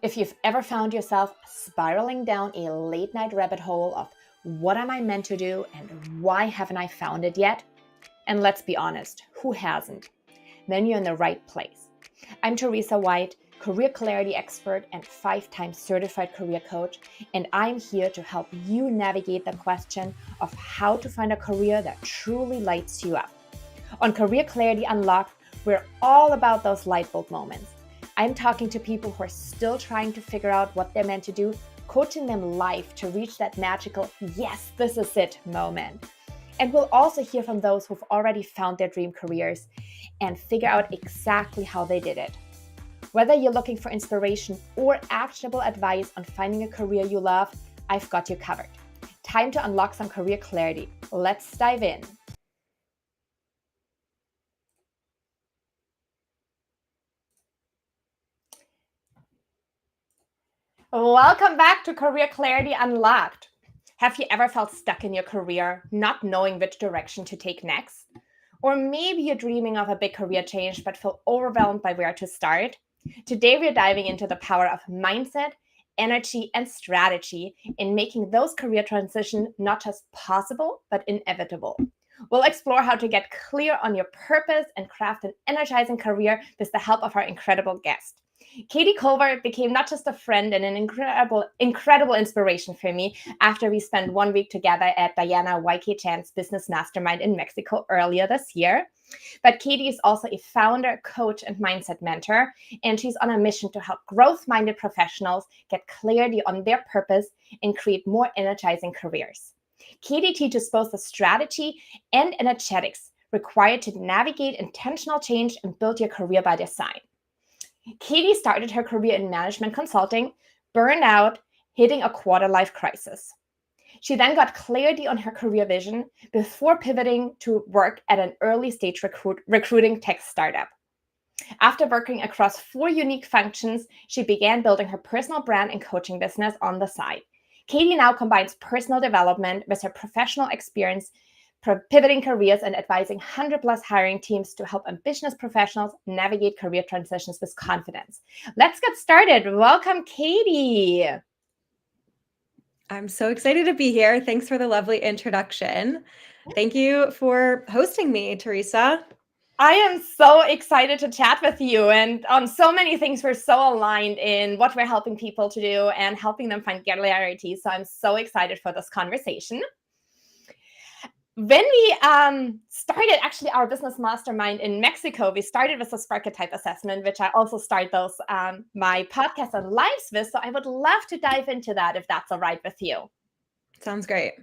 If you've ever found yourself spiraling down a late night rabbit hole of what am I meant to do and why haven't I found it yet? And let's be honest, who hasn't? Then you're in the right place. I'm Theresa White, career clarity expert and 5-time certified career coach, and I'm here to help you navigate the question of how to find a career that truly lights you up. On Career Clarity Unlocked, we're all about those light bulb moments. I'm talking to people who are still trying to figure out what they're meant to do, coaching them live to reach that magical, yes, this is it moment. And we'll also hear from those who've already found their dream careers and figure out exactly how they did it. Whether you're looking for inspiration or actionable advice on finding a career you love, I've got you covered. Time to unlock some career clarity. Let's dive in. Welcome back to Career Clarity Unlocked. Have you ever felt stuck in your career, not knowing which direction to take next? Or maybe you're dreaming of a big career change but feel overwhelmed by where to start? Today, we're diving into the power of mindset, energy, and strategy in making those career transitions not just possible, but inevitable. We'll explore how to get clear on your purpose and craft an energizing career with the help of our incredible guest. Katy Culver became not just a friend and an incredible inspiration for me after we spent 1 week together at Diana YK Chan's business mastermind in Mexico earlier this year. But Katy is also a founder, coach, and mindset mentor, and she's on a mission to help growth-minded professionals get clarity on their purpose and create more energizing careers. Katy teaches both the strategy and energetics required to navigate intentional change and build your career by design. Katy started her career in management consulting, Burnout, hitting a quarter-life crisis. She then got clarity on her career vision before pivoting to work at an early-stage recruiting tech startup. After working across 4 unique functions, she began building her personal brand and coaching business on the side. Katy now combines personal development with her professional experience, pivoting careers and advising 100+ hiring teams to help ambitious professionals navigate career transitions with confidence. Let's get started. Welcome, Katy. I'm so excited to be here. Thanks for the lovely introduction. Thank you for hosting me, Theresa. I am so excited to chat with you, and on so many things we're so aligned in what we're helping people to do and helping them find clarity. So I'm so excited for this conversation. When we started actually our business mastermind in Mexico, we started with a Sparketype assessment, which I also start those my podcast and lives with. So I would love to dive into that if that's all right with you. Sounds great.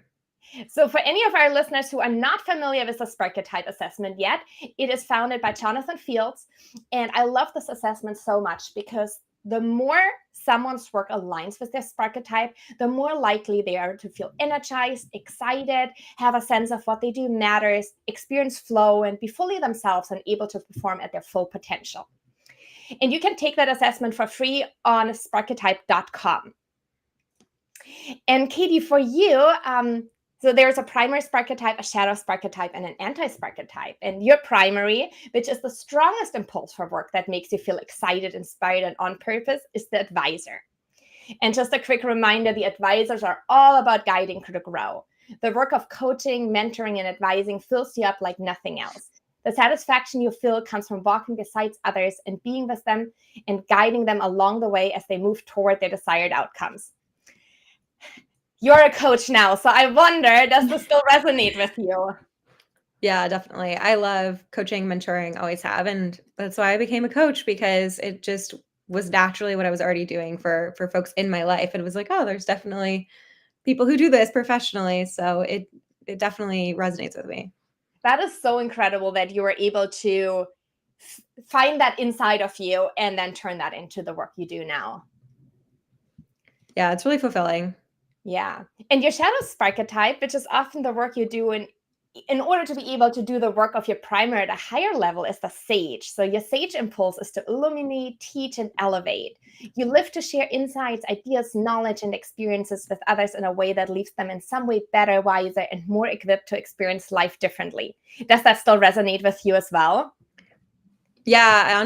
So for any of our listeners who are not familiar with the Sparketype assessment yet, it is founded by Jonathan Fields. And I love this assessment so much because the more someone's work aligns with their Sparketype, the more likely they are to feel energized, excited, have a sense of what they do matters, experience flow, and be fully themselves and able to perform at their full potential. And you can take that assessment for free on Sparketype.com. And Katy, for you, so there's a primary Sparketype, a shadow Sparketype, and an anti-Sparketype. And your primary, which is the strongest impulse for work that makes you feel excited, inspired, and on purpose, is the advisor. And just a quick reminder, the advisors are all about guiding to grow. The work of coaching, mentoring, and advising fills you up like nothing else. The satisfaction you feel comes from walking beside others and being with them and guiding them along the way as they move toward their desired outcomes. You're a coach now, so I wonder, does this still resonate with you? Yeah, definitely. I love coaching, mentoring, always have. And that's why I became a coach, because it just was naturally what I was already doing for folks in my life. And it was like, oh, there's definitely people who do this professionally. So it definitely resonates with me. That is so incredible that you were able to find that inside of you and then turn that into the work you do now. Yeah, it's really fulfilling. Yeah. And your shadow Sparketype, which is often the work you do in order to be able to do the work of your primary at a higher level, is the sage. So your sage impulse is to illuminate, teach, and elevate. You live to share insights, ideas, knowledge, and experiences with others in a way that leaves them in some way better, wiser, and more equipped to experience life differently. Does that still resonate with you as well? Yeah,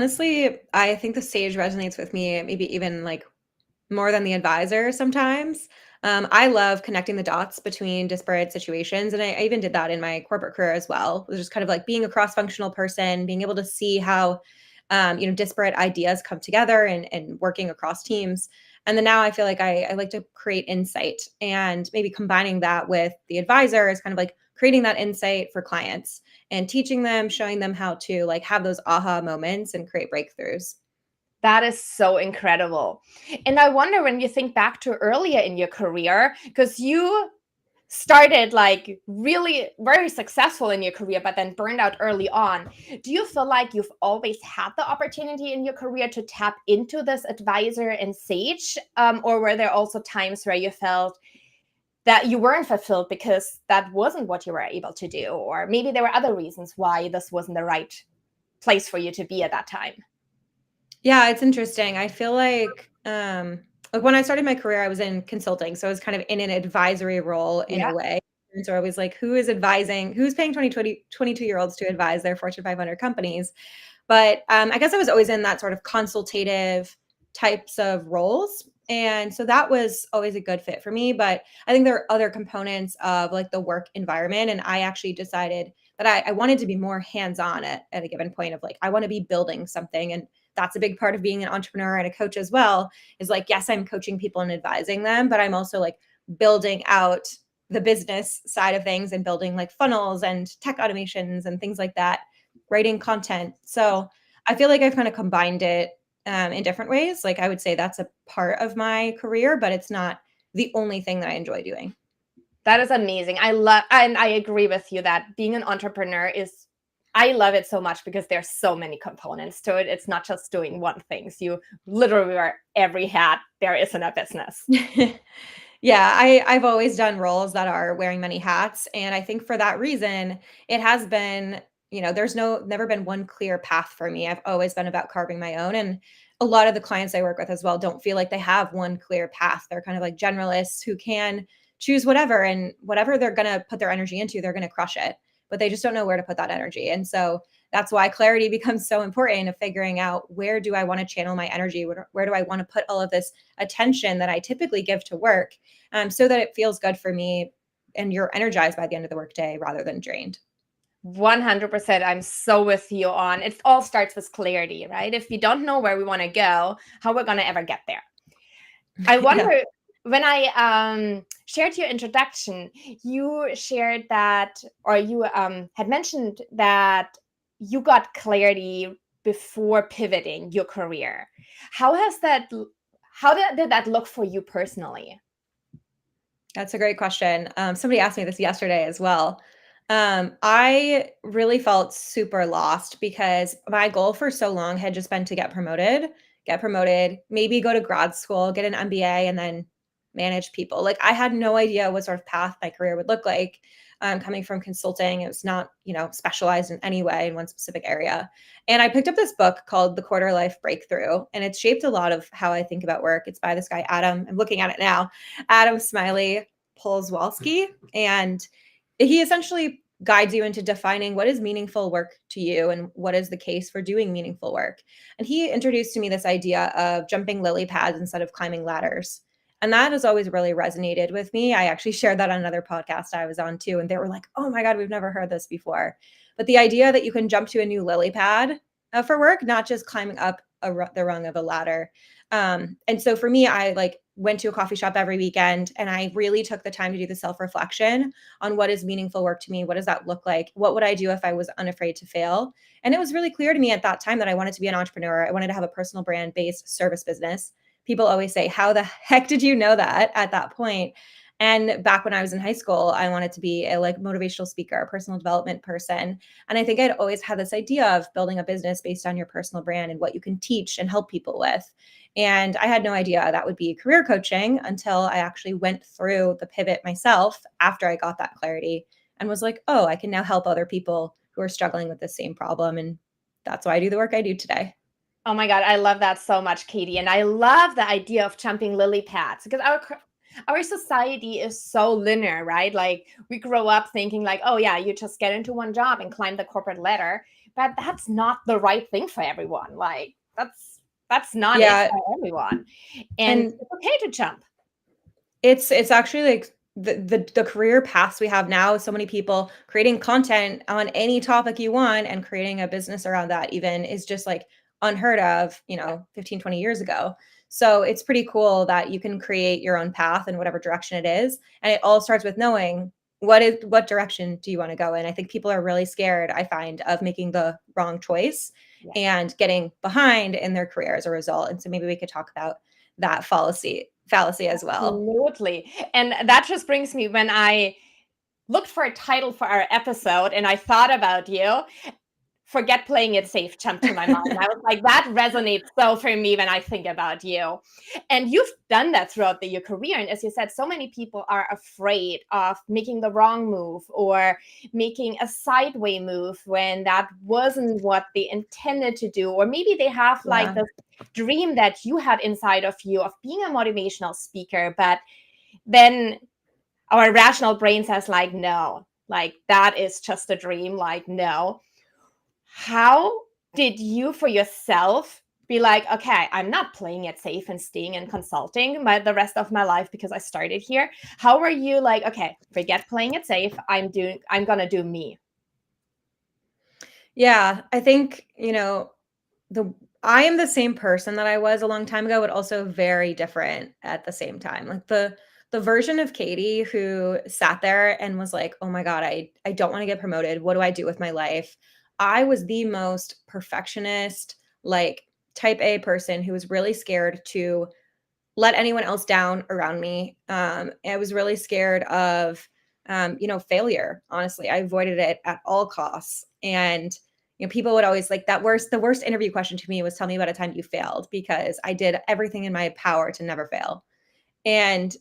I think the sage resonates with me, maybe even like more than the advisor sometimes. I love connecting the dots between disparate situations. And I even did that in my corporate career as well. It was just kind of like being a cross-functional person, being able to see how, disparate ideas come together and working across teams. And then now I feel like I like to create insight, and maybe combining that with the advisor is kind of like creating that insight for clients and teaching them, showing them how to like have those aha moments and create breakthroughs. That is so incredible. And I wonder, when you think back to earlier in your career, because you started like really very successful in your career, but then burned out early on. Do you feel like you've always had the opportunity in your career to tap into this advisor and sage? Or were there also times where you felt that you weren't fulfilled because that wasn't what you were able to do? Or maybe there were other reasons why this wasn't the right place for you to be at that time? Yeah, it's interesting. I feel like when I started my career, I was in consulting, so I was kind of in an advisory role in a Yeah. way. And so I was like, who's paying 22-year-olds to advise their Fortune 500 companies? But I guess I was always in that sort of consultative types of roles. And so that was always a good fit for me. But I think there are other components of like the work environment. And I actually decided that I wanted to be more hands-on at a given point of like, I want to be building something. And that's a big part of being an entrepreneur and a coach as well, is like, yes, I'm coaching people and advising them, but I'm also like building out the business side of things and building like funnels and tech automations and things like that, writing content. So I feel like I've kind of combined it in different ways. Like I would say that's a part of my career, but it's not the only thing that I enjoy doing. That is amazing. I love, and I agree with you that being an entrepreneur is, I love it so much because there's so many components to it. It's not just doing one thing. So you literally wear every hat there is in a business. Yeah, I've always done roles that are wearing many hats, and I think for that reason, it has been, there's never been one clear path for me. I've always been about carving my own, and a lot of the clients I work with as well don't feel like they have one clear path. They're kind of like generalists who can choose whatever, and whatever they're going to put their energy into, they're going to crush it, but they just don't know where to put that energy. And so that's why clarity becomes so important of figuring out, where do I want to channel my energy? Where do I want to put all of this attention that I typically give to work, so that it feels good for me and you're energized by the end of the workday rather than drained. 100%. I'm so with you on it. All starts with clarity, right? If we don't know where we want to go, how we're going to ever get there? I Yeah. wonder, when I shared your introduction, you shared that, or you had mentioned that you got clarity before pivoting your career. How has that? How did that look for you personally? That's a great question. Somebody asked me this yesterday as well. I really felt super lost because my goal for so long had just been to get promoted, maybe go to grad school, get an MBA, and then manage people. Like I had no idea what sort of path my career would look like. Coming from consulting, it was not, specialized in any way in one specific area. And I picked up this book called The Quarter Life Breakthrough, and it's shaped a lot of how I think about work. It's by this guy, Adam. I'm looking at it now. Adam Smiley Polzwalski. And he essentially guides you into defining what is meaningful work to you and what is the case for doing meaningful work. And he introduced to me this idea of jumping lily pads instead of climbing ladders. And that has always really resonated with me. I actually shared that on another podcast I was on too. And they were like, oh my God, we've never heard this before. But the idea that you can jump to a new lily pad for work, not just climbing up the rung of a ladder. And so for me, I like went to a coffee shop every weekend, and I really took the time to do the self-reflection on what is meaningful work to me. What does that look like? What would I do if I was unafraid to fail? And it was really clear to me at that time that I wanted to be an entrepreneur. I wanted to have a personal brand based service business. People always say, how the heck did you know that at that point? And back when I was in high school, I wanted to be a like motivational speaker, a personal development person. And I think I'd always had this idea of building a business based on your personal brand and what you can teach and help people with. And I had no idea that would be career coaching until I actually went through the pivot myself after I got that clarity and was like, oh, I can now help other people who are struggling with the same problem. And that's why I do the work I do today. Oh my God, I love that so much, Katy. And I love the idea of jumping lily pads, because our society is so linear, right? Like we grow up thinking like, oh yeah, you just get into one job and climb the corporate ladder, but that's not the right thing for everyone. Like That's not it Yeah. for everyone. And And it's okay to jump. it's actually like the career paths we have now, so many people creating content on any topic you want and creating a business around that even is just like unheard of, 15, 20 years ago. So it's pretty cool that you can create your own path in whatever direction it is. And it all starts with knowing what direction do you want to go in. I think people are really scared, I find, of making the wrong choice Yeah. and getting behind in their career as a result. And so maybe we could talk about that fallacy as well. Absolutely. And that just brings me, when I looked for a title for our episode and I thought about you, forget playing it safe jumped to my mind. I was like, that resonates so for me when I think about you. And you've done that throughout your career. And as you said, so many people are afraid of making the wrong move or making a sideway move when that wasn't what they intended to do. Or maybe they have like Yeah. this dream that you had inside of you of being a motivational speaker, but then our rational brain says like, no, like that is just a dream, like, no. How did you for yourself be like, okay, I'm not playing it safe and staying in consulting the rest of my life because I started here? How were you like, okay, forget playing it safe, I'm gonna do me? Yeah, I think, the I am the same person that I was a long time ago, but also very different at the same time. Like the version of Katie who sat there and was like, "Oh my God, I don't want to get promoted. What do I do with my life?" I was the most perfectionist, like type A person who was really scared to let anyone else down around me. I was really scared of, failure. Honestly, I avoided it at all costs. And people would always like the worst interview question to me was, "Tell me about a time you failed," because I did everything in my power to never fail. And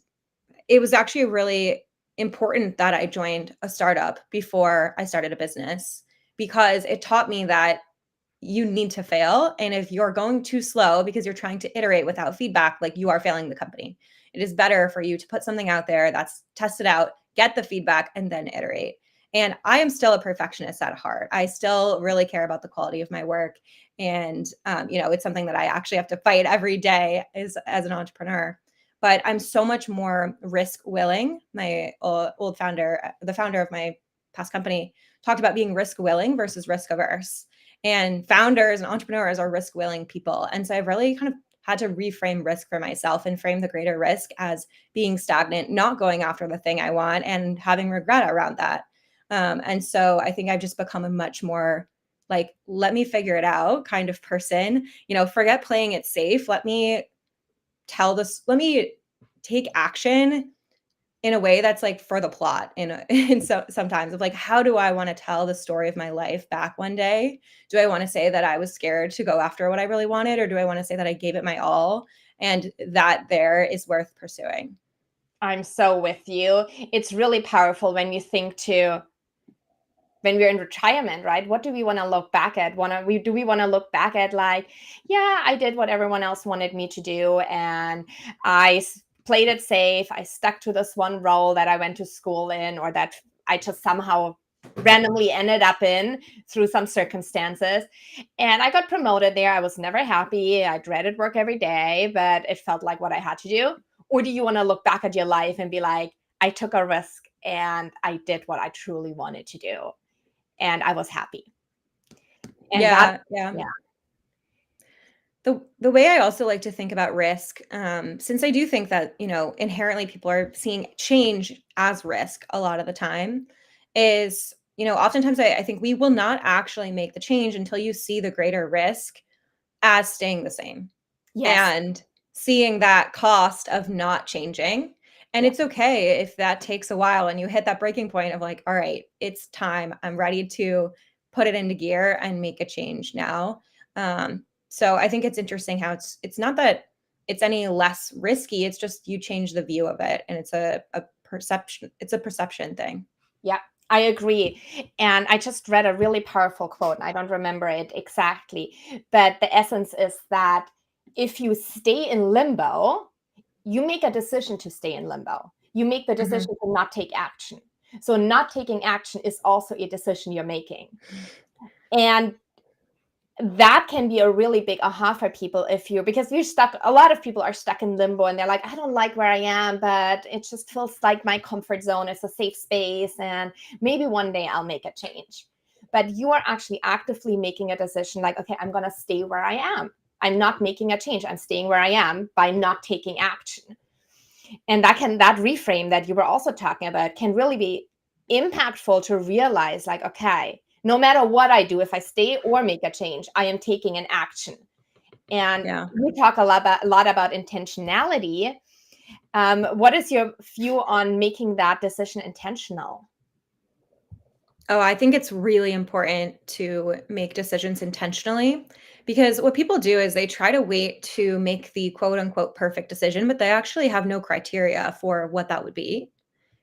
it was actually really important that I joined a startup before I started a business because it taught me that you need to fail. And if you're going too slow because you're trying to iterate without feedback, like you are failing the company. It is better for you to put something out there that's tested out, get the feedback, and then iterate. And I am still a perfectionist at heart. I still really care about the quality of my work. And, it's something that I actually have to fight every day as an entrepreneur. But I'm so much more risk willing. My old founder, the founder of my past company, talked about being risk willing versus risk averse. And founders and entrepreneurs are risk willing people. And so I've really kind of had to reframe risk for myself and frame the greater risk as being stagnant, not going after the thing I want and having regret around that. And so I think I've just become a much more like, let me figure it out kind of person, forget playing it safe. Let me take action in a way that's like for the plot sometimes of like, how do I want to tell the story of my life back one day? Do I want to say that I was scared to go after what I really wanted, or do I want to say that I gave it my all and that there is worth pursuing? I'm so with you. It's really powerful when you think to when we're in retirement, right? What do we want to look back at? Do we want to look back at like, yeah, I did what everyone else wanted me to do, and played it safe. I stuck to this one role that I went to school in, or that I just somehow randomly ended up in through some circumstances. And I got promoted there. I was never happy. I dreaded work every day, but it felt like what I had to do. Or do you want to look back at your life and be like, I took a risk and I did what I truly wanted to do, and I was happy. And that, Yeah. yeah, The way I also like to think about risk, since I do think that, inherently people are seeing change as risk a lot of the time, is, oftentimes I think we will not actually make the change until you see the greater risk as staying the same yes, and seeing that cost of not changing. And yeah. it's okay if that takes a while and you hit that breaking point of like, all right, it's time. I'm ready to put it into gear and make a change now. So I think it's interesting how it's not that it's any less risky. It's just you change the view of it. And it's a perception thing. Yeah, I agree. And I just read a really powerful quote, and I don't remember it exactly, but the essence is that if you stay in limbo, you make a decision to stay in limbo. You make the Mhm. decision to not take action. So not taking action is also a decision you're making. And that can be a really big aha for people because a lot of people are stuck in limbo and they're like, I don't like where I am, but it just feels like my comfort zone is a safe space and maybe one day I'll make a change. But you are actually actively making a decision like, okay, I'm going to stay where I am. I'm not making a change. I'm staying where I am by not taking action. And that reframe that you were also talking about can really be impactful to realize like, okay, no matter what I do, if I stay or make a change, I am taking an action. And Yeah. we talk a lot about intentionality. What is your view on making that decision intentional? Oh, I think it's really important to make decisions intentionally because what people do is they try to wait to make the quote unquote perfect decision, but they actually have no criteria for what that would be.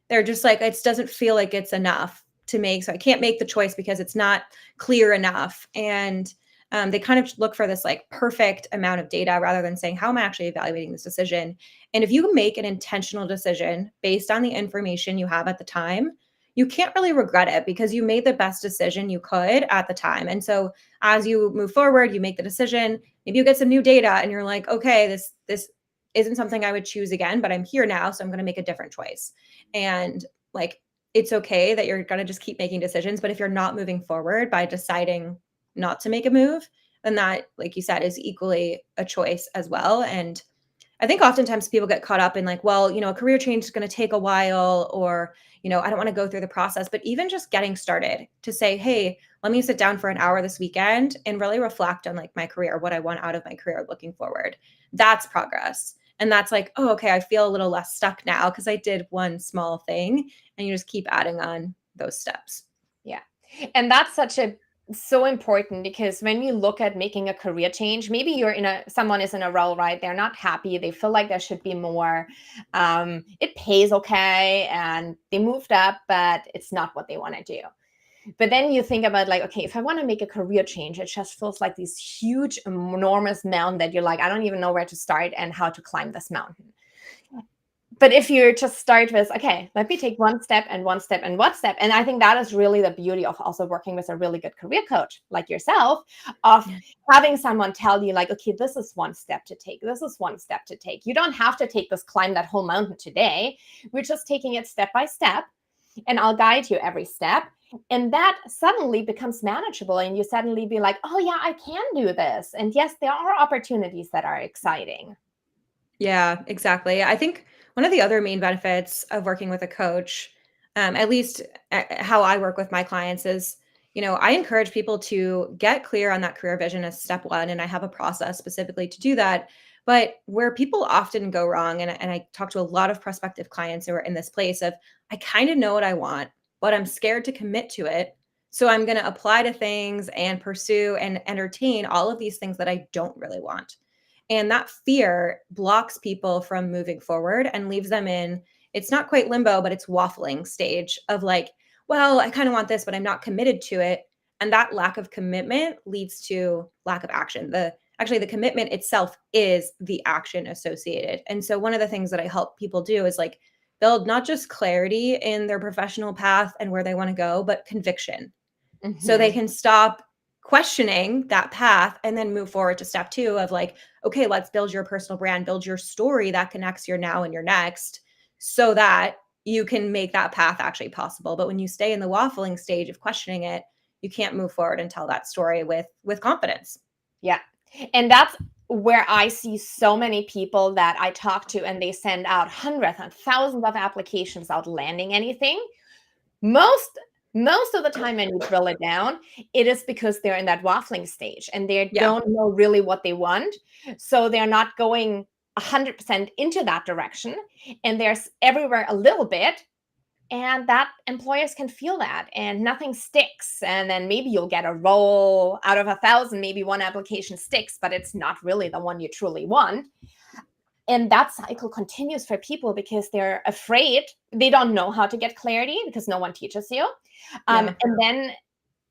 They're just like, it doesn't feel like it's enough to make. So I can't make the choice because it's not clear enough. And they kind of look for this like perfect amount of data rather than saying, how am I actually evaluating this decision? And if you make an intentional decision based on the information you have at the time, you can't really regret it because you made the best decision you could at the time. And so as you move forward, you make the decision, maybe you get some new data and you're like, okay, this isn't something I would choose again, but I'm here now, so I'm going to make a different choice. And like, it's okay that you're going to just keep making decisions, but if you're not moving forward by deciding not to make a move, then that, like you said, is equally a choice as well. And I think oftentimes people get caught up in like, well, a career change is going to take a while, or, I don't want to go through the process. But even just getting started to say, hey, let me sit down for an hour this weekend and really reflect on like my career, what I want out of my career looking forward. That's progress. And that's like, oh, okay, I feel a little less stuck now because I did one small thing, and you just keep adding on those steps. Yeah. And that's so important because when you look at making a career change, maybe someone is in a role, right? They're not happy. They feel like there should be more. It pays okay and they moved up, but it's not what they want to do. But then you think about like, okay, if I want to make a career change, it just feels like this huge, enormous mountain that you're like, I don't even know where to start and how to climb this mountain. But if you just start with, okay, let me take one step and one step and one step. And I think that is really the beauty of also working with a really good career coach like yourself, of Yeah. having someone tell you like, okay, this is one step to take. This is one step to take. You don't have to climb that whole mountain today. We're just taking it step by step, and I'll guide you every step. And that suddenly becomes manageable. And you suddenly be like, oh yeah, I can do this. And yes, there are opportunities that are exciting. Yeah, exactly. I think one of the other main benefits of working with a coach, at least how I work with my clients, is, I encourage people to get clear on that career vision as step one. And I have a process specifically to do that. But where people often go wrong, and I talk to a lot of prospective clients who are in this place of, I kind of know what I want, but I'm scared to commit to it. So I'm going to apply to things and pursue and entertain all of these things that I don't really want. And that fear blocks people from moving forward and leaves them in, it's not quite limbo, but it's waffling stage of like, well, I kind of want this, but I'm not committed to it. And that lack of commitment leads to lack of action. The commitment itself is the action associated. And so one of the things that I help people do is like build not just clarity in their professional path and where they want to go, but conviction. So they Mm-hmm. can stop questioning that path and then move forward to step two of like, okay, let's build your personal brand, build your story that connects your now and your next, so that you can make that path actually possible. But when you stay in the waffling stage of questioning it, you can't move forward and tell that story with confidence. Yeah. And that's where I see so many people that I talk to and they send out hundreds and thousands of applications without landing anything. Most of the time when you drill it down, it is because they're in that waffling stage and they Yeah. don't know really what they want. So they're not going 100% into that direction. And there's everywhere a little bit. And that employers can feel that and nothing sticks. And then maybe you'll get a role out of 1,000, maybe one application sticks, but it's not really the one you truly want. And that cycle continues for people because they're afraid. They don't know how to get clarity because no one teaches you. Yeah. And then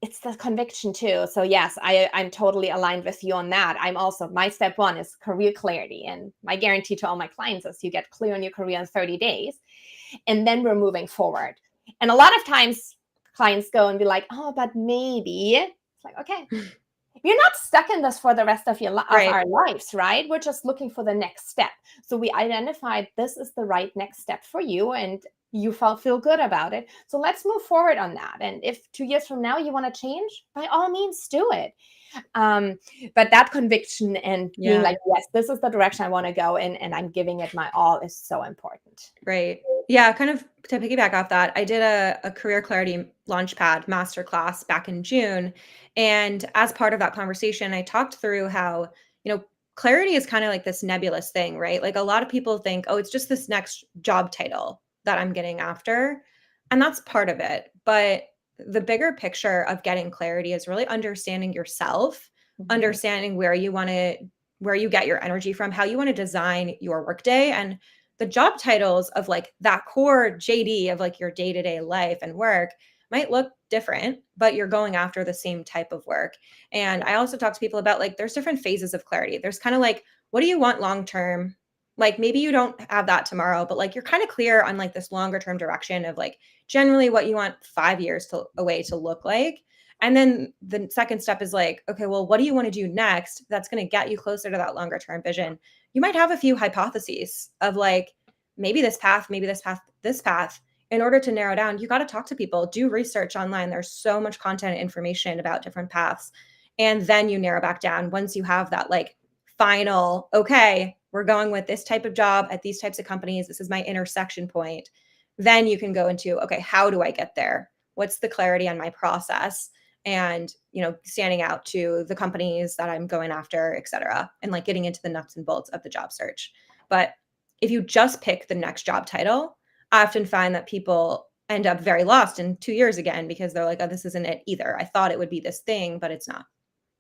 it's the conviction too. So yes, I'm totally aligned with you on that. My step one is career clarity. And my guarantee to all my clients is you get clear on your career in 30 days. And then we're moving forward. And a lot of times clients go and be like, oh, but maybe. It's like, okay. we're not stuck in this for the rest of Right. our lives, right? We're just looking for the next step. So we identified this is the right next step for you, and you feel good about it. So let's move forward on that. And if 2 years from now you want to change, by all means do it. But that conviction and being Yeah. like, yes, this is the direction I want to go in, and I'm giving it my all is so important. Right. Yeah, kind of to piggyback off that, I did a career clarity launchpad masterclass back in June. And as part of that conversation, I talked through how, clarity is kind of like this nebulous thing, right? Like a lot of people think, oh, it's just this next job title that I'm getting after. And that's part of it. But the bigger picture of getting clarity is really understanding yourself, Mhm. understanding where you get your energy from, how you want to design your workday. And the job titles of like that core JD of like your day-to-day life and work might look different, but you're going after the same type of work. And I also talk to people about like there's different phases of clarity. There's kind of like, what do you want long term? Like maybe you don't have that tomorrow, but like you're kind of clear on like this longer term direction of like generally what you want 5 years away to look like. And then the second step is like, okay, well, what do you want to do next that's going to get you closer to that longer term vision? You might have a few hypotheses of like maybe this path, maybe this path, this path. In order to narrow down, you got to talk to people, do research online. There's so much content and information about different paths. And then you narrow back down once you have that like final, okay, we're going with this type of job at these types of companies. This is my intersection point. Then you can go into, okay, how do I get there? What's the clarity on my process? And standing out to the companies that I'm going after, et cetera, and like getting into the nuts and bolts of the job search. But if you just pick the next job title, I often find that people end up very lost in 2 years again because they're like, oh, this isn't it either. I thought it would be this thing, but it's not.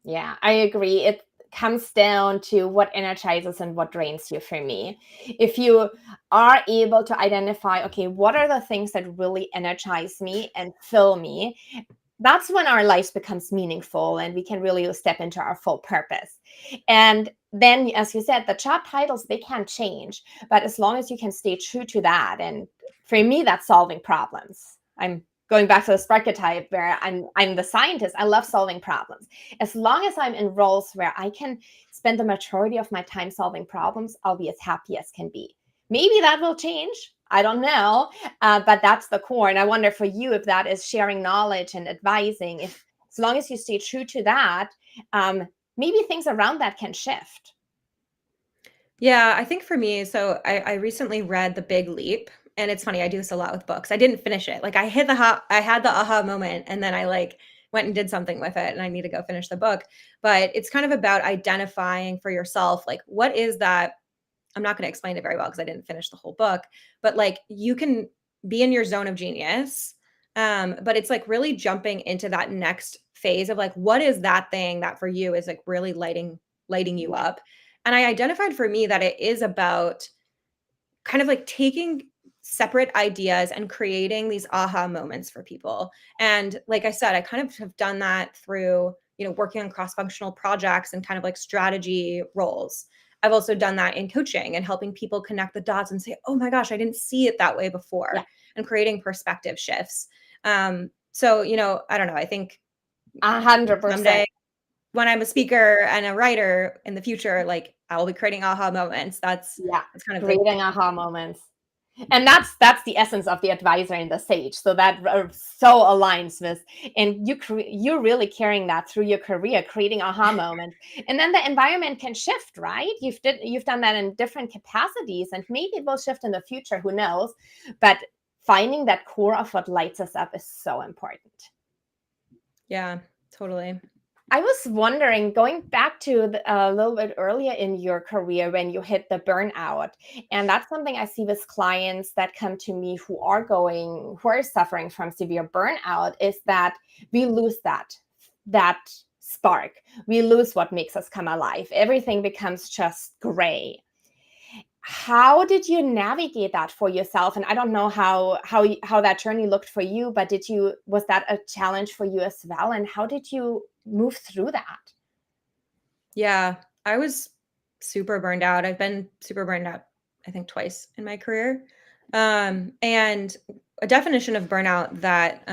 Yeah, I agree. It comes down to what energizes and what drains you for me. If you are able to identify, okay, what are the things that really energize me and fill me, that's when our lives becomes meaningful and we can really step into our full purpose. And then, as you said, the job titles, they can change, but as long as you can stay true to that, and for me that's solving problems. I'm going back to the Sparketype where I'm the scientist. I love solving problems. As long as I'm in roles where I can spend the majority of my time solving problems, I'll be as happy as can be. Maybe that will change, I don't know, but that's the core. And I wonder for you if that is sharing knowledge and advising. If as long as you stay true to that, maybe things around that can shift. Yeah, I think for me, so I recently read The Big Leap, and it's funny, I do this a lot with books. I didn't finish it. Like I had the aha moment, and then I like went and did something with it, and I need to go finish the book. But it's kind of about identifying for yourself, like what is that. I'm not going to explain it very well because I didn't finish the whole book, but like you can be in your zone of genius. But it's like really jumping into that next phase of like, what is that thing that for you is like really lighting you Yeah. up? And I identified for me that it is about kind of like taking separate ideas and creating these aha moments for people. And like I said, I kind of have done that through, working on cross-functional projects and kind of like strategy roles. I've also done that in coaching and helping people connect the dots and say, oh my gosh, I didn't see it that way Yeah. before, and creating perspective shifts. So, I don't know. I think 100%. someday when I'm a speaker and a writer in the future, like I will be creating aha moments. Yeah. That's kind of the Creating aha moments. And that's the essence of the advisor in the sage. So that so aligns with, and you're really carrying that through your career, creating aha moments. And then the environment can shift, right? You've done that in different capacities, and maybe it will shift in the future, who knows? But finding that core of what lights us up is so important. Yeah, totally. I was wondering, going back to a little bit earlier in your career when you hit the burnout, and that's something I see with clients that come to me who are suffering from severe burnout, is that we lose that spark. We lose what makes us come alive. Everything becomes just gray. How did you navigate that for yourself? And I don't know how that journey looked for you, but was that a challenge for you as well? And how did you move through that? Yeah, I was super burned out. I've been super burned out, I think, twice in my career. And a definition of burnout that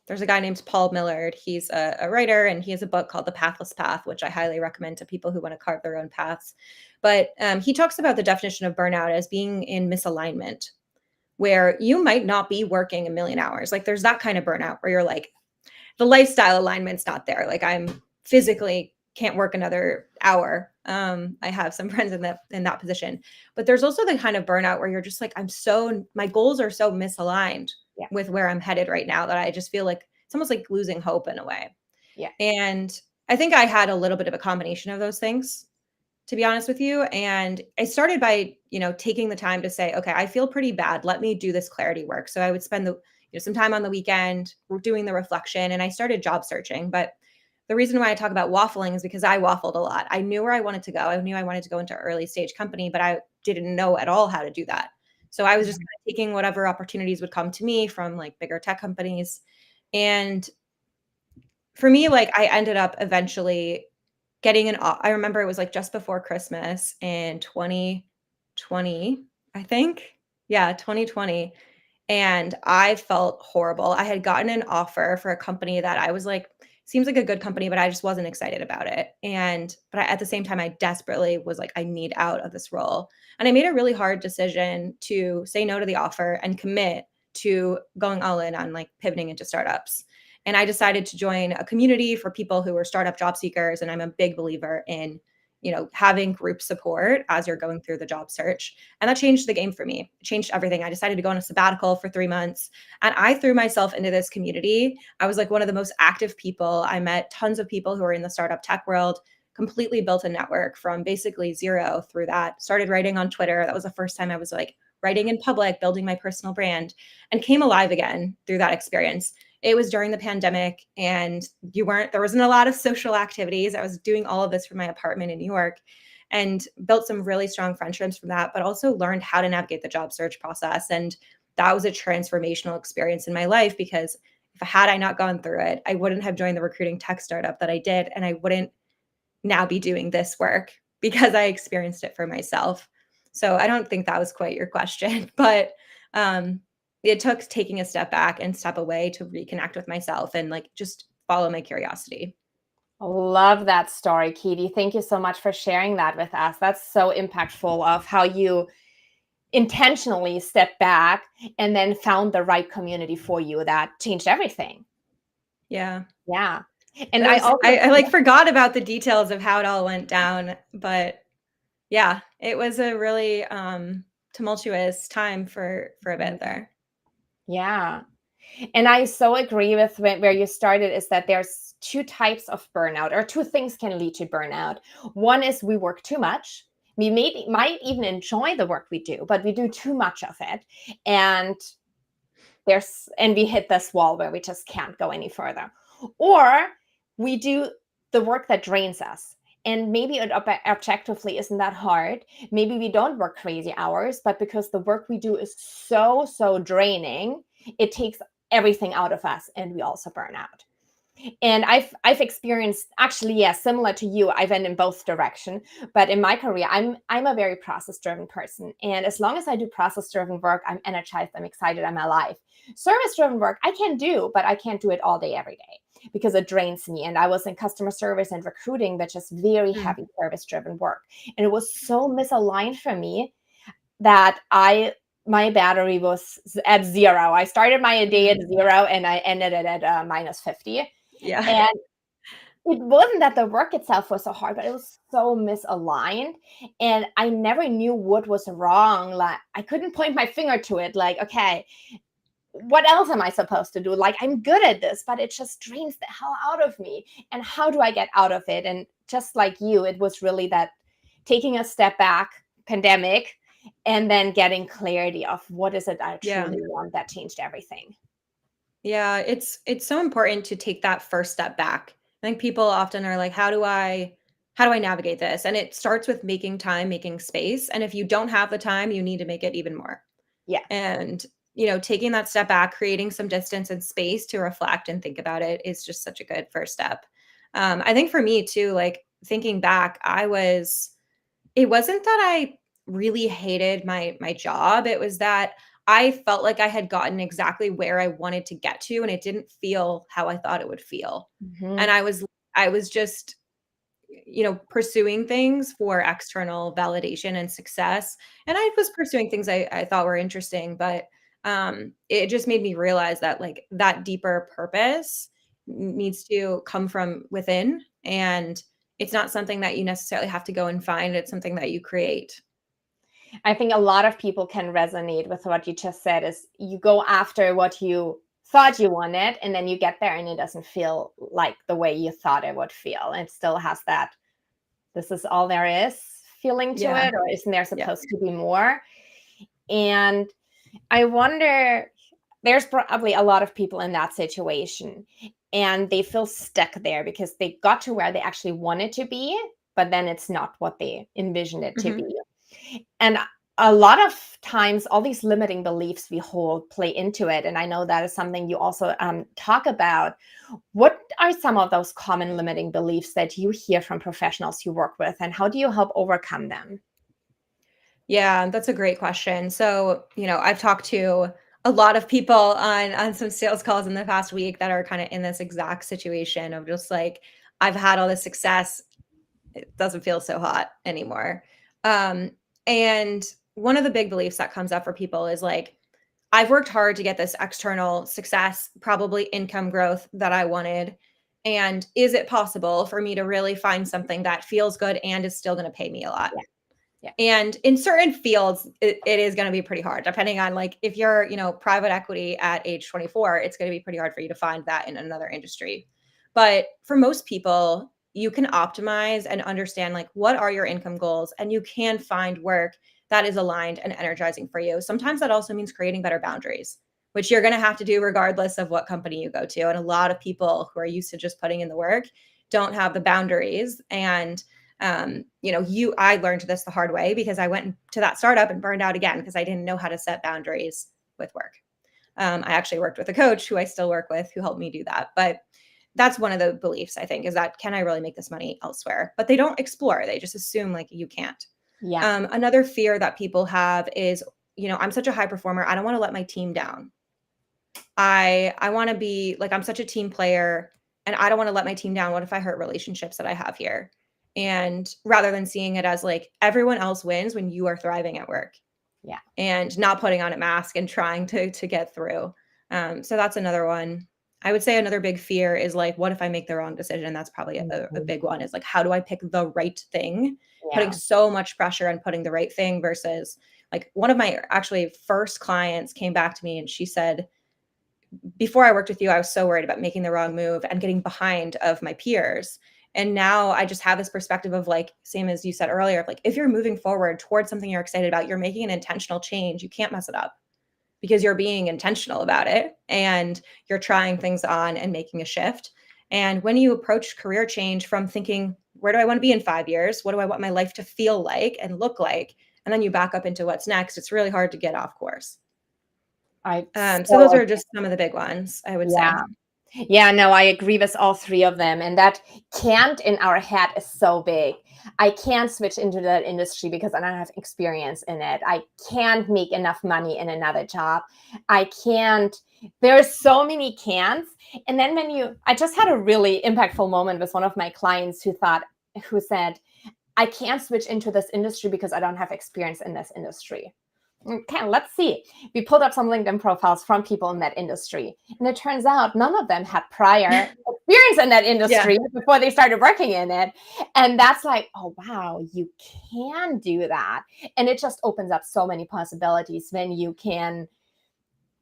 there's a guy named Paul Millard. He's a writer, and he has a book called The Pathless Path, which I highly recommend to people who want to carve their own paths. But he talks about the definition of burnout as being in misalignment, where you might not be working a million hours. Like there's that kind of burnout where you're like, the lifestyle alignment's not there. Like I'm physically can't work another hour. I have some friends in that position, but there's also the kind of burnout where you're just like, my goals are so misaligned Yeah. with where I'm headed right now that I just feel like it's almost like losing hope in a way. Yeah. And I think I had a little bit of a combination of those things, to be honest with you. And I started by, taking the time to say, okay, I feel pretty bad. Let me do this clarity work. So I would spend some time on the weekend doing the reflection, and I started job searching. But the reason why I talk about waffling is because I waffled a lot. I knew where I wanted to go. I knew I wanted to go into early stage company, but I didn't know at all how to do that. So I was just kind of taking whatever opportunities would come to me from like bigger tech companies. And for me, like I ended up eventually getting I remember it was like just before Christmas in 2020, I think. Yeah, 2020. And I felt horrible. I had gotten an offer for a company that I was like, seems like a good company, but I just wasn't excited about it. At the same time, I desperately was like, I need out of this role. And I made a really hard decision to say no to the offer and commit to going all in on like pivoting into startups. And I decided to join a community for people who are startup job seekers. And I'm a big believer in, having group support as you're going through the job search. And that changed the game for me. It changed everything. I decided to go on a sabbatical for 3 months, and I threw myself into this community. I was like one of the most active people. I met tons of people who are in the startup tech world, completely built a network from basically zero through that. Started writing on Twitter. That was the first time I was like writing in public, building my personal brand, and came alive again through that experience. It was during the pandemic, and there wasn't a lot of social activities. I was doing all of this from my apartment in New York, and built some really strong friendships from that, but also learned how to navigate the job search process. And that was a transformational experience in my life, because had I not gone through it, I wouldn't have joined the recruiting tech startup that I did. And I wouldn't now be doing this work because I experienced it for myself. So I don't think that was quite your question, but it took taking a step back and step away to reconnect with myself and like just follow my curiosity. Love that story, Katy. Thank you so much for sharing that with us. That's so impactful of how you intentionally stepped back and then found the right community for you that changed everything. Yeah. Yeah. And I like forgot about the details of how it all went down, but yeah, it was a really tumultuous time for a bit there. Yeah. And I so agree with where you started, is that there's two types of burnout, or two things can lead to burnout. One is we work too much. We might even enjoy the work we do, but we do too much of it. And we hit this wall where we just can't go any further. Or we do the work that drains us. And maybe it objectively isn't that hard. Maybe we don't work crazy hours, but because the work we do is so, so draining, it takes everything out of us, and we also burn out. And I've experienced, actually, yeah, similar to you. I went in both direction, but in my career, I'm a very process driven person, and as long as I do process driven work, I'm energized, I'm excited, I'm alive. Service driven work I can do, but I can't do it all day every day because it drains me. And I was in customer service and recruiting, which is very heavy service driven work, and it was so misaligned for me that my battery was at zero. I started my day at zero and I ended it at minus 50. Yeah. And it wasn't that the work itself was so hard, but it was so misaligned. And I never knew what was wrong. Like I couldn't point my finger to it. Like, okay, what else am I supposed to do? Like, I'm good at this, but it just drains the hell out of me. And how do I get out of it? And just like you, it was really that taking a step back, pandemic, and then getting clarity of what is it I truly want, that changed everything. Yeah, it's so important to take that first step back. I think people often are like, how do I navigate this? And it starts with making time, making space. And if you don't have the time, you need to make it even more. Yeah. And, taking that step back, creating some distance and space to reflect and think about it is just such a good first step. I think for me too, like thinking back, it wasn't that I really hated my job. It was that I felt like I had gotten exactly where I wanted to get to, and it didn't feel how I thought it would feel. And Mhm. I was just, pursuing things for external validation and success. And I was pursuing things I thought were interesting, but it just made me realize that like that deeper purpose needs to come from within. And it's not something that you necessarily have to go and find. It's something that you create. I think a lot of people can resonate with what you just said is you go after what you thought you wanted and then you get there and it doesn't feel like the way you thought it would feel. It still has that this is all there is feeling to Yeah. it, or isn't there Yeah. supposed to be more? And I wonder, there's probably a lot of people in that situation and they feel stuck there because they got to where they actually wanted to be, but then it's not what they envisioned it to Mhm. be. And a lot of times, all these limiting beliefs we hold play into it. And I know that is something you also talk about. What are some of those common limiting beliefs that you hear from professionals you work with, and how do you help overcome them? Yeah, that's a great question. So, I've talked to a lot of people on some sales calls in the past week that are kind of in this exact situation of just like, I've had all this success, it doesn't feel so hot anymore. Um, and one of the big beliefs that comes up for people is like, I've worked hard to get this external success, probably income growth that I wanted. And is it possible for me to really find something that feels good and is still going to pay me a lot? Yeah. Yeah. And in certain fields, it is going to be pretty hard, depending on like if you're, private equity at age 24, it's going to be pretty hard for you to find that in another industry. But for most people, you can optimize and understand like what are your income goals, and you can find work that is aligned and energizing for you. Sometimes that also means creating better boundaries, which you're going to have to do regardless of what company you go to. And a lot of people who are used to just putting in the work don't have the boundaries. And I learned this the hard way because I went to that startup and burned out again because I didn't know how to set boundaries with work. I actually worked with a coach who I still work with who helped me do that. But that's one of the beliefs, I think, is that can I really make this money elsewhere? But they don't explore. They just assume like you can't. Yeah. Another fear that people have is, I'm such a high performer. I don't want to let my team down. I want to be like, I'm such a team player and I don't want to let my team down. What if I hurt relationships that I have here? And rather than seeing it as like everyone else wins when you are thriving at work Yeah. and not putting on a mask and trying to get through. So that's another one. I would say another big fear is like, what if I make the wrong decision? That's probably a Mhm. big one is like, how do I pick the right thing? Putting Yeah. so much pressure on putting the right thing versus like one of my actually first clients came back to me and she said, before I worked with you, I was so worried about making the wrong move and getting behind of my peers. And now I just have this perspective of like, same as you said earlier, of like, if you're moving forward towards something you're excited about, you're making an intentional change, you can't mess it up because you're being intentional about it and you're trying things on and making a shift. And when you approach career change from thinking, where do I want to be in 5 years? What do I want my life to feel like and look like? And then you back up into what's next, it's really hard to get off course. I So those so are just some of the big ones, I would yeah. say. Yeah, no, I agree with all three of them. And that can't in our head is so big. I can't switch into that industry because I don't have experience in it. I can't make enough money in another job. I can't. There's so many can'ts. And then I just had a really impactful moment with one of my clients who said, I can't switch into this industry because I don't have experience in this industry. Okay, let's see. We pulled up some LinkedIn profiles from people in that industry. And it turns out none of them had prior experience in that Yeah. industry before they started working in it. And that's like, oh, wow, you can do that. And it just opens up so many possibilities when you can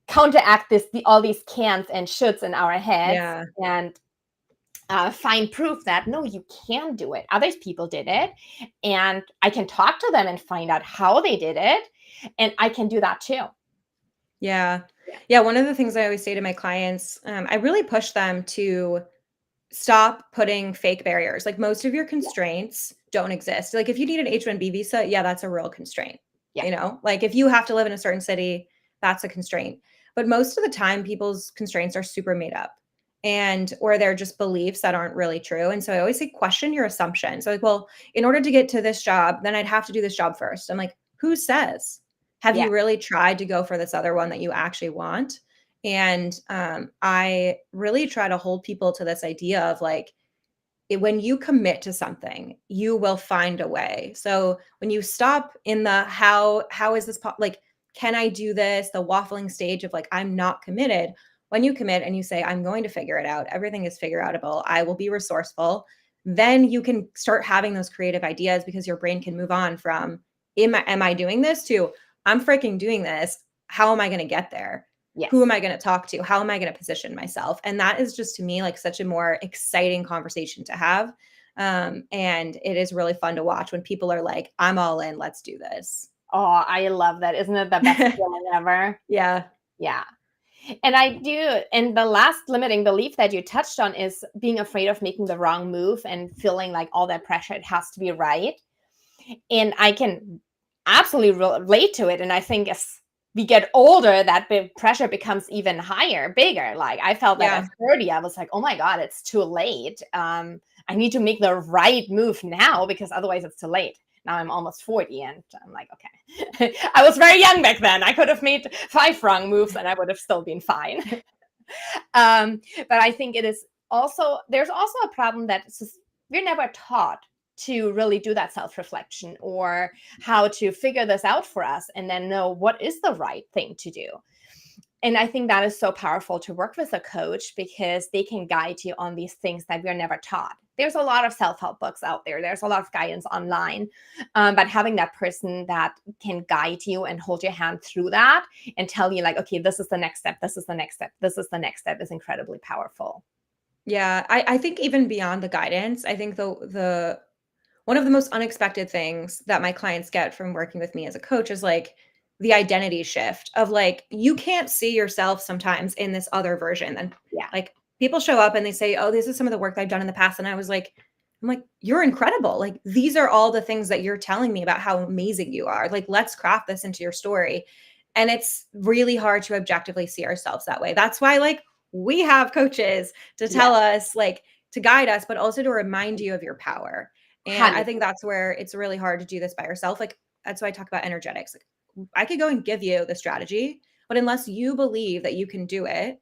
counteract all these cans and shoulds in our heads Yeah. and find proof that no, you can do it. Other people did it, and I can talk to them and find out how they did it, and I can do that too. Yeah. Yeah. Yeah, one of the things I always say to my clients, I really push them to stop putting fake barriers. Like most of your Yeah. constraints don't exist. Like if you need an H-1B visa, yeah, that's a real constraint. Yeah. Like if you have to live in a certain city, that's a constraint. But most of the time, people's constraints are super made up and or they're just beliefs that aren't really true. And so I always say question your assumptions. So like, well, in order to get to this job, then I'd have to do this job first. I'm like, who says? Have Yeah. you really tried to go for this other one that you actually want? And I really try to hold people to this idea of like, when you commit to something, you will find a way. So when you stop in the how is this like, can I do this? The waffling stage of like, I'm not committed. When you commit and you say, I'm going to figure it out, everything is figure outable. I will be resourceful. Then you can start having those creative ideas because your brain can move on from, am I doing this to, I'm freaking doing this. How am I going to get there? Who am Yes. I going to talk to? How am I going to position myself? And that is just to me like such a more exciting conversation to have. And it is really fun to watch when people are like, I'm all in, let's do this. Oh, I love that. Isn't it the best feeling ever? Yeah. Yeah. And I do. And the last limiting belief that you touched on is being afraid of making the wrong move and feeling like all that pressure, it has to be right. And I can absolutely relate to it. And I think as we get older, that pressure becomes even higher, bigger. Like I felt that at Yeah. 30, I was like, oh my God, it's too late. I need to make the right move now because otherwise it's too late. Now I'm almost 40 and I'm like, okay. I was very young back then. I could have made 5 wrong moves and I would have still been fine. But I think it is also, there's also a problem that we're never taught to really do that self-reflection or how to figure this out for us and then know what is the right thing to do. And I think that is so powerful to work with a coach because they can guide you on these things that we're never taught. There's a lot of self-help books out there. There's a lot of guidance online. But having that person that can guide you and hold your hand through that and tell you like, okay, this is the next step. This is the next step. This is the next step is incredibly powerful. Yeah. I think even beyond the guidance, I think the one of the most unexpected things that my clients get from working with me as a coach is like the identity shift of like, you can't see yourself sometimes in this other version. And Yeah. like people show up and they say, oh, this is some of the work that I've done in the past. And I'm like, you're incredible. Like, these are all the things that you're telling me about how amazing you are. Like, let's craft this into your story. And it's really hard to objectively see ourselves that way. That's why, like, we have coaches to Yeah. tell us, like, to guide us, but also to remind you of your power. And I 100%. think that's where it's really hard to do this by yourself. Like, that's why I talk about energetics. Like, I could go and give you the strategy, but unless you believe that you can do it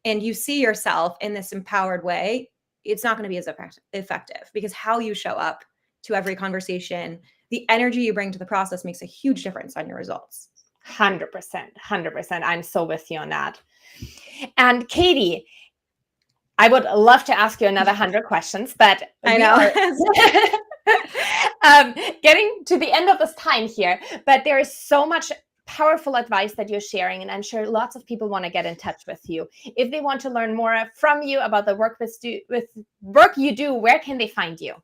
and you see yourself in this empowered way, it's not going to be as effective because how you show up to every conversation, the energy you bring to the process makes a huge difference on your results. 100%. 100%. I'm so with you on that. And Katy, I would love to ask you another 100 questions, but I we know. are getting to the end of this time here. But there is so much powerful advice that you're sharing, and I'm sure lots of people want to get in touch with you. If they want to learn more from you about the work with work you do, where can they find you?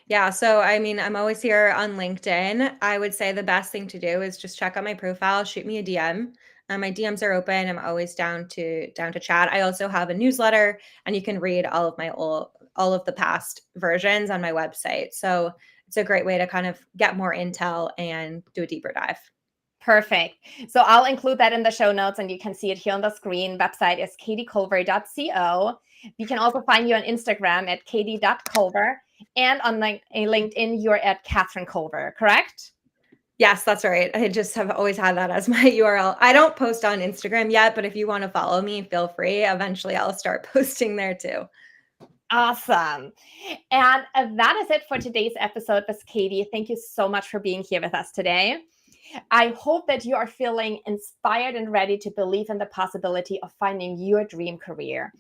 Yeah, so I mean, I'm always here on LinkedIn. I would say the best thing to do is just check out my profile, shoot me a DM. My DMs are open. I'm always down to chat. I also have a newsletter, and you can read all of the past versions on my website. So it's a great way to kind of get more intel and do a deeper dive. Perfect. So I'll include that in the show notes and you can see it here on the screen. Website is katyculver.co. You can also find you on Instagram at katy.culver and on LinkedIn, you're at Catherine Culver, correct? Yes, that's right. I just have always had that as my URL. I don't post on Instagram yet, but if you want to follow me, feel free. Eventually, I'll start posting there too. Awesome. And that is it for today's episode with Katy. Thank you so much for being here with us today. I hope that you are feeling inspired and ready to believe in the possibility of finding your dream career.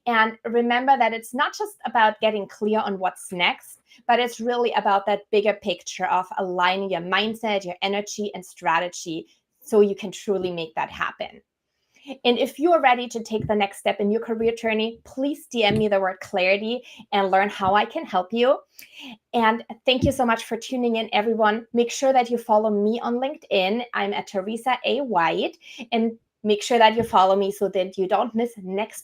And remember that it's not just about getting clear on what's next, but it's really about that bigger picture of aligning your mindset, your energy, and strategy so you can truly make that happen. And if you are ready to take the next step in your career journey, please DM me the word clarity and learn how I can help you. And thank you so much for tuning in, everyone. Make sure that you follow me on LinkedIn. I'm at Theresa A. White. And make sure that you follow me so that you don't miss next